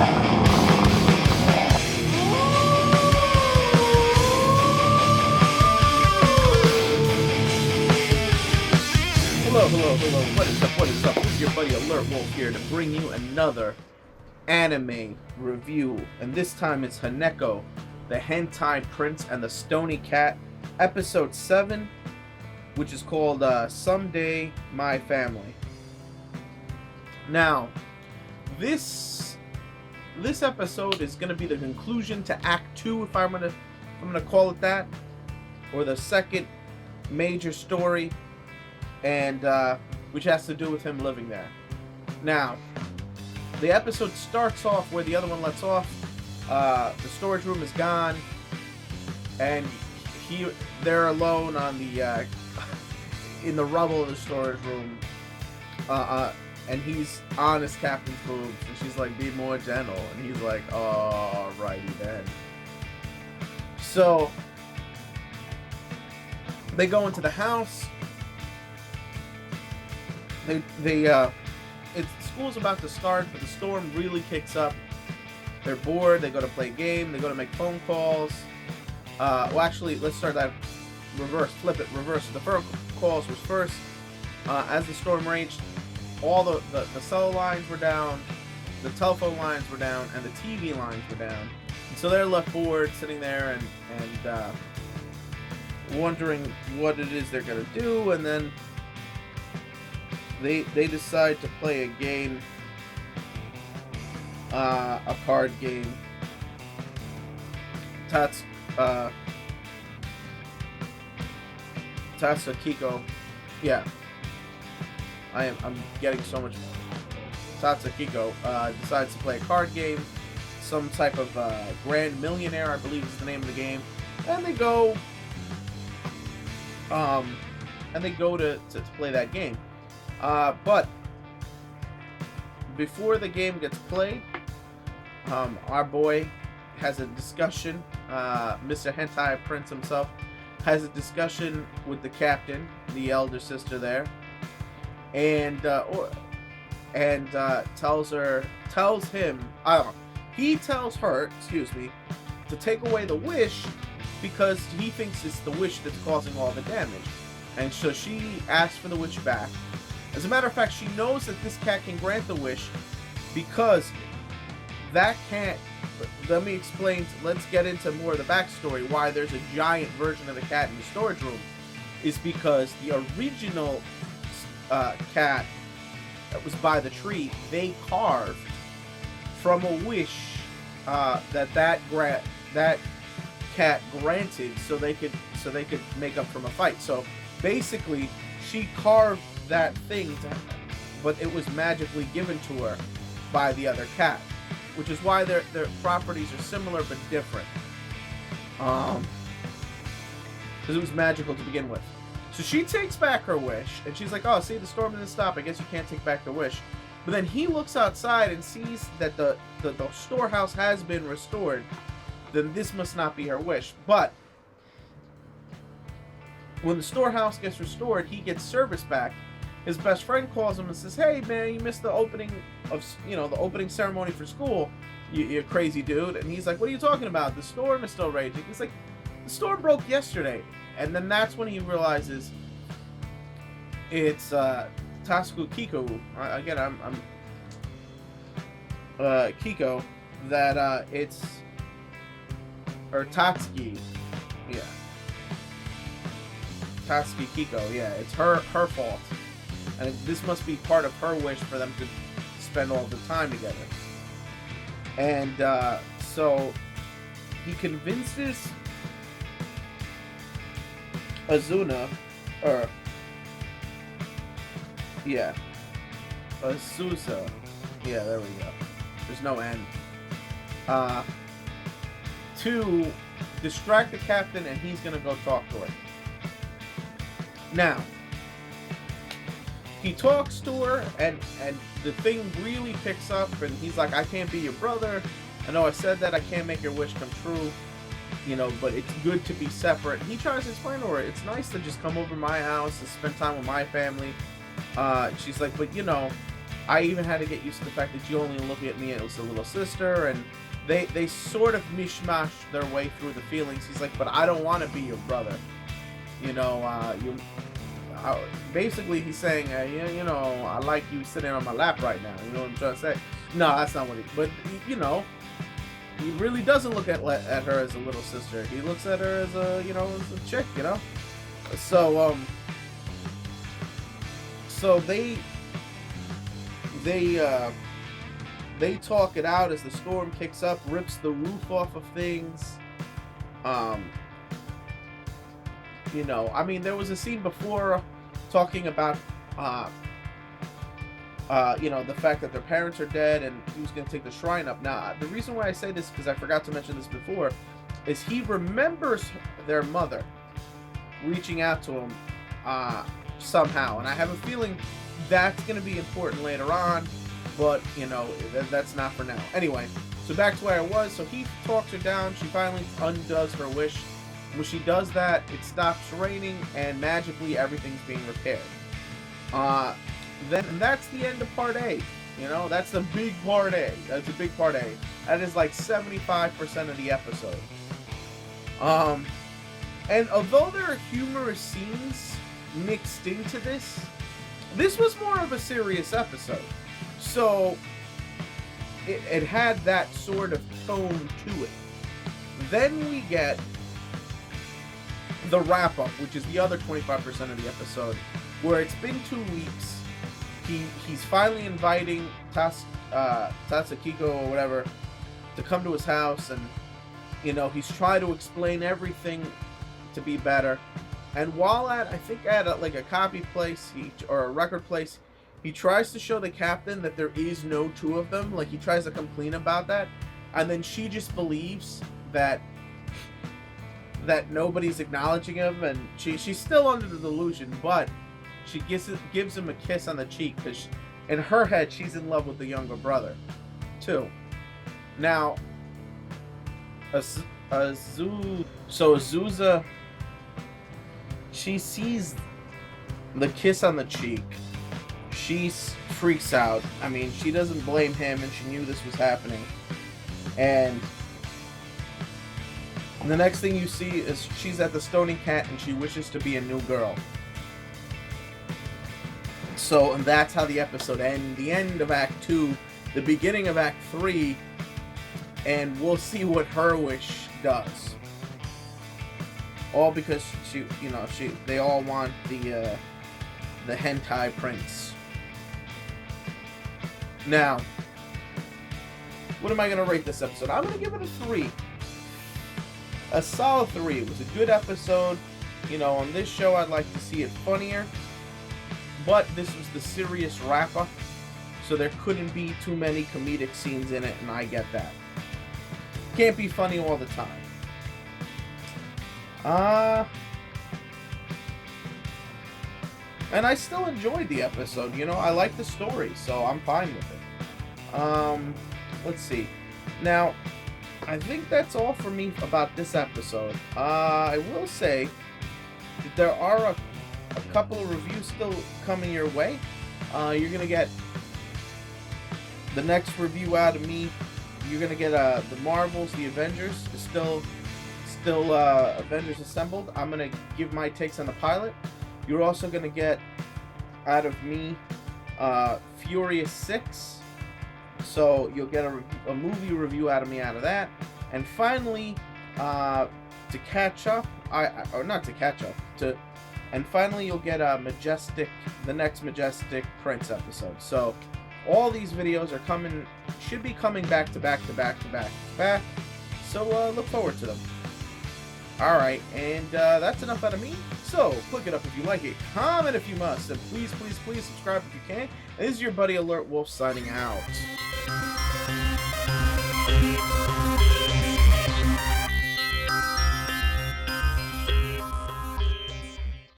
Hello, what is up? This is your buddy Alertwolf here to bring you another anime review. And this time it's Henneko, the Hentai Prince and the Stony Cat, episode 7, which is called Someday My Family. Now, this episode is going to be the conclusion to Act 2, if I'm gonna call it that, or the second major story, and which has to do with him living there. Now, the episode starts off where the other one lets off. The storage room is gone, and they're alone on the in the rubble of the storage room, and he's on his captain's boobs, and she's like, "Be more gentle," and he's like, "Alrighty then." So they go into the house. School's about to start, but the storm really kicks up. They're bored. They go to play a game. They go to make phone calls. Well, actually, let's start that reverse. Flip it, reverse. The phone calls was first. As the storm raged, all the cell lines were down, the telephone lines were down, and the TV lines were down. And so they're left bored, sitting there and wondering what it is they're gonna do, and then they decide to play a game, a card game. Tatsukiko, yeah. I'm getting so much. Tatsukiko decides to play a card game, some type of Grand Millionaire, I believe is the name of the game, and they go, to play that game. But before the game gets played, our boy has a discussion. Mr. Hentai Prince himself has a discussion with the captain, the elder sister there, and tells her, to take away the wish because he thinks it's the wish that's causing all the damage, and so she asks for the wish back. As a matter of fact, she knows that this cat can grant the wish because that cat, let's get into more of the backstory, why there's a giant version of the cat in the storage room, is because the original cat that was by the tree, they carved from a wish that cat granted so they could make up from a fight. So basically, she carved that thing, but it was magically given to her by the other cat, which is why their properties are similar but different. Because it was magical to begin with. So she takes back her wish, and she's like, "Oh, see, the storm didn't stop. I guess you can't take back the wish." But then he looks outside and sees that the storehouse has been restored. Then this must not be her wish. But when the storehouse gets restored, he gets service back. His best friend calls him and says, "Hey man, you missed the opening ceremony for school, you crazy dude." And he's like, "What are you talking about? The storm is still raging." He's like, "The storm broke yesterday." And then that's when he realizes it's Kiko. Again, I'm Kiko. That it's, or Tatsuki, yeah. Tatsuki Kiko, yeah, it's her fault. And this must be part of her wish for them to spend all the time together. And so he convinces Azusa, yeah, there we go. There's no N. To distract the captain, and he's gonna go talk to her. Now, he talks to her, and the thing really picks up, and he's like, "I can't be your brother. I know I said that. I can't make your wish come true. But it's good to be separate." He tries to explain to her, it's nice to just come over to my house and spend time with my family. She's like, "But I even had to get used to the fact that you only look at me as a little sister, and they sort of mishmash their way through the feelings. He's like, but I don't want to be your brother. You know, basically he's saying, you know, I like you sitting on my lap right now. You know what I'm trying to say? No, that's not what he. But you know, he really doesn't look at her as a little sister. He looks at her as a, you know, as a chick. You know, so so they talk it out as the storm kicks up, rips the roof off of things. You know, I mean, there was a scene before talking about, you know, the fact that their parents are dead and he was going to take the shrine up. Now, the reason why I say this, because I forgot to mention this before, is he remembers their mother reaching out to him somehow. And I have a feeling that's going to be important later on, but, you know, that's not for now. Anyway, so back to where I was. So he talks her down. She finally undoes her wish. When she does that, it stops raining, and magically everything's being repaired. Then that's the end of part A. You know, that's the big part A. That's a big part A. That is like 75% of the episode. And although there are humorous scenes mixed into this, this was more of a serious episode. So it had that sort of tone to it. Then we get the wrap-up, which is the other 25% of the episode, where it's been 2 weeks. He's finally inviting Tasakiko or whatever to come to his house, and you know, he's trying to explain everything to be better. And while I think at like a copy place or a record place, he tries to show the captain that there is no two of them. Like, he tries to complain about that, and then she just believes that nobody's acknowledging him, and she's still under the delusion, but she gives him a kiss on the cheek, because in her head she's in love with the younger brother too. Now Azusa, she sees the kiss on the cheek. She freaks out. I mean, she doesn't blame him, and she knew this was happening. And the next thing you see is she's at the Stony Cat, and she wishes to be a new girl. So, and that's how the episode ends. The end of Act 2, the beginning of Act 3, and we'll see what her wish does. All because they all want the hentai prince. Now, what am I going to rate this episode? I'm going to give it a 3. A solid 3. It was a good episode. You know, on this show, I'd like to see it funnier. But this was the serious wrap-up, so there couldn't be too many comedic scenes in it, and I get that. Can't be funny all the time. And I still enjoyed the episode. You know, I like the story, so I'm fine with it. Let's see. Now, I think that's all for me about this episode. I will say that there are a couple of reviews still coming your way. You're gonna get the next review out of me. You're gonna get the Marvels, the Avengers. It's still Avengers Assembled. I'm gonna give my takes on the pilot. You're also gonna get out of me Furious 6. So you'll get a movie review out of me out of that. And finally, to catch up, and finally you'll get the next Majestic Prince episode. So all these videos are should be coming back to back. So look forward to them. Alright, and that's enough out of me. So click it up if you like it, comment if you must, and please subscribe if you can. And this is your buddy Alert Wolf signing out.